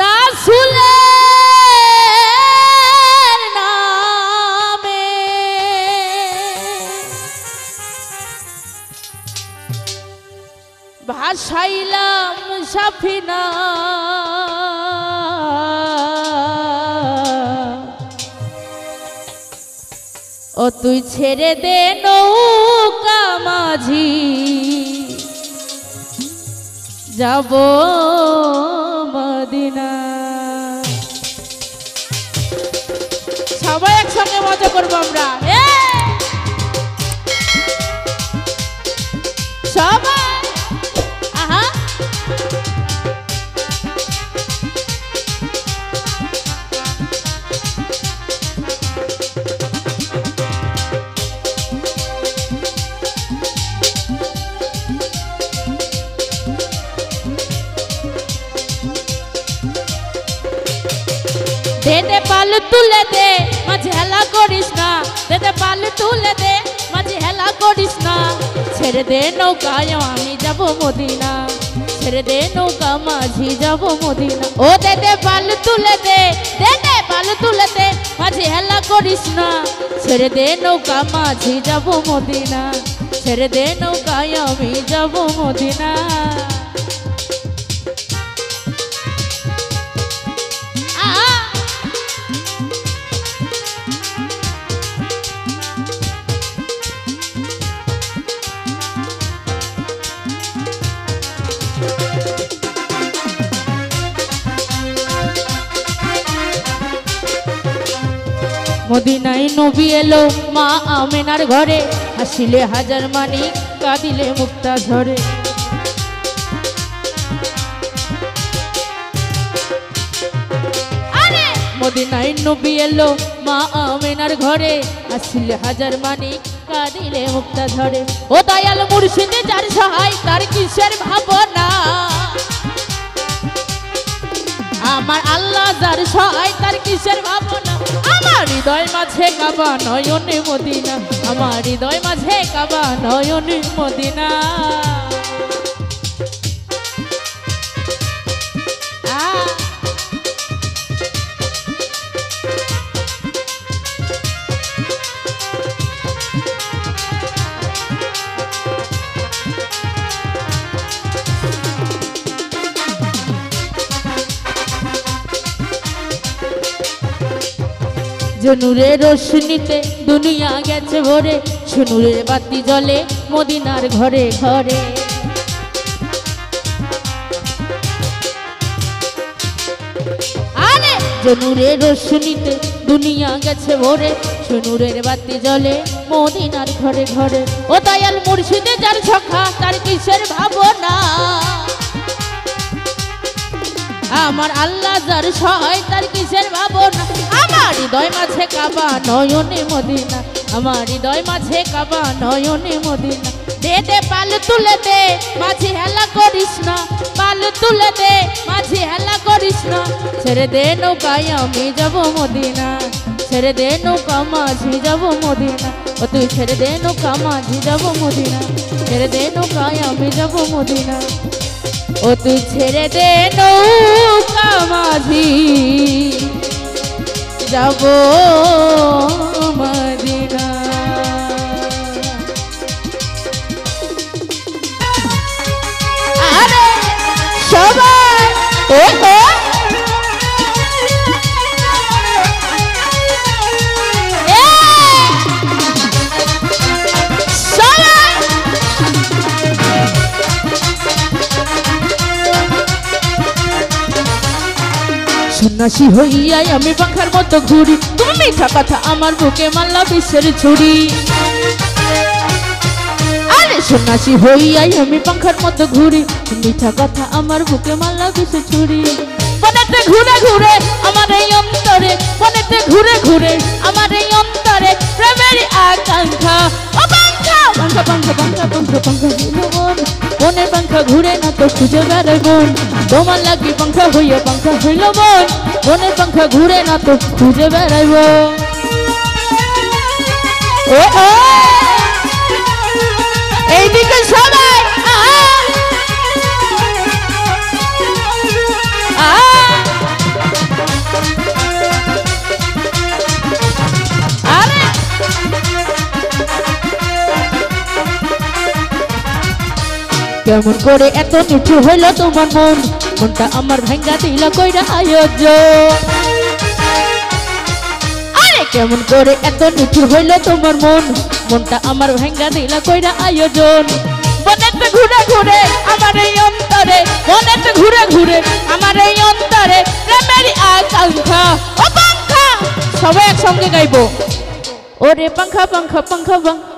রাসূলের নামে ভাসাইলাম সাফিনা ও তুই ছেড়ে দে নৌকা মাঝি যাব মদিনা। সবাই একসঙ্গে মজা করবো আমরা সবাই। আহা দে দে পাল তুলে দে মাঝে হেলা করিস না, দে দে পাল তুলে দে মাঝে হেলা করিস না। ছেড়ে দে নৌকায় আমি যাব মদিনা, ছেড়ে দে নৌকা মাঝি যাব মদিনা। ও দে দে পাল তুলে দে, দে দে পাল তুলে দে মাঝে হেলা করিস না। ছেড়ে দে নৌকা মাঝি যাব মদিনা, ছেড়ে দে নৌকায় আমি যাব মদিনা। মদিনায় নবী এলো মা আমেনার ঘরে, হাসিলে হাজার মানিক কাঁদিলে মুক্তা ঝরে। মদিনায় নবী এলো মা আমেনার ঘরে, হাসিলে হাজার মানিক কাঁদিলে মুক্তা ঝরে। ও দয়াল মুর্শিদে যার সহায় তার কিসের ভাবনা, আমার আল্লাহ যার সহায় তার কিসের ভাবনা। আমার হৃদয় মাঝে কাবা নয়নে মদিনা, আমার হৃদয় মাঝে কাবা নয়নে মদিনা। জনুরের রোশনীতে দুনিয়া গেছে ভরে, সুনুরের বাতি জ্বলে মদিনার ঘরে ঘরে। আরে জনুরের রোশনীতে দুনিয়া গেছে ভরে, সুনুরের বাতি জ্বলে মদিনার ঘরে ঘরে। ও দয়াল মুর্শিদে যার সখা তার কিসের ভাবনা, আমার আল্লাহ যার সহায় তার কিসের ভাবনা। আমার হৃদয় মাঝে কাবা নয়নে মদিনা, আমার হৃদয় মাঝে কাবা নয়নে মদিনা। দে দে পাল তুলে দে মাঝে হেলা করিস না, পাল তুলে দে মাঝে হেলা করিস না। ছেড়ে দে নৌকায় আমি যাব মদিনা, ছেড়ে দে নৌকা মাঝি যাব মদিনা। ও তুই ছেড়ে দে নৌকা মাঝি যাব মদিনা, ছেড়ে দে নৌকায় আমি যাব মদিনা। ও তুই ছেড়ে দে নৌকা মাঝি যাব মদিনা। আরে সবাই ও সন্ন্যাসী হইয়াই আমি পাখার মতো ঘুরি, তুমি মিঠা কথা আমার বুকে মারলা বিষের ছুরি। আরে সন্ন্যাসী হইয়াই আমি পাখার মতো ঘুরি, মিঠা কথা আমার বুকে মারলা বিষের ছুরি। মনেতে ঘুরে ঘুরে আমার এই অন্তরে, মনেতে ঘুরে ঘুরে আমার এই অন্তরে প্রেমের আকাঙ্ক্ষা। ও পাঙ্খা পাঙ্খা পাঙ্খা পাঙ্খা পাঙ্খা পাঙ্খা মন, মনের পাঙ্খা ঘুরে না তো খুঁজে বেড়াই মন। তোমার লাগি পাঙ্খা হইয়া পাঙ্খা হইল মন, মনের পাঙ্খা ঘুরে না তো খুঁজে বেড়াইব। এইদিকে সবাই কেমন করে এত নিঠুর হইল তোমার মন, মনটা আমার ভাঙ্গা দিল কইরা আয়োজন। আরে কেমন করে এত নিঠুর হইল তোমার মন, মনটা আমার ভাঙ্গা দিল কইরা আয়োজন। মনেতে ঘুরে ঘুরে আমার এই অন্তরে, মনেতে ঘুরে ঘুরে আমার এই অন্তরে প্রেমের আকাঙ্ক্ষা। ও পাঙ্খা, সবাই একসঙ্গে গাইবো। ওরে পাঙ্খা পাঙ্খা পাঙ্খা পাঙ্খা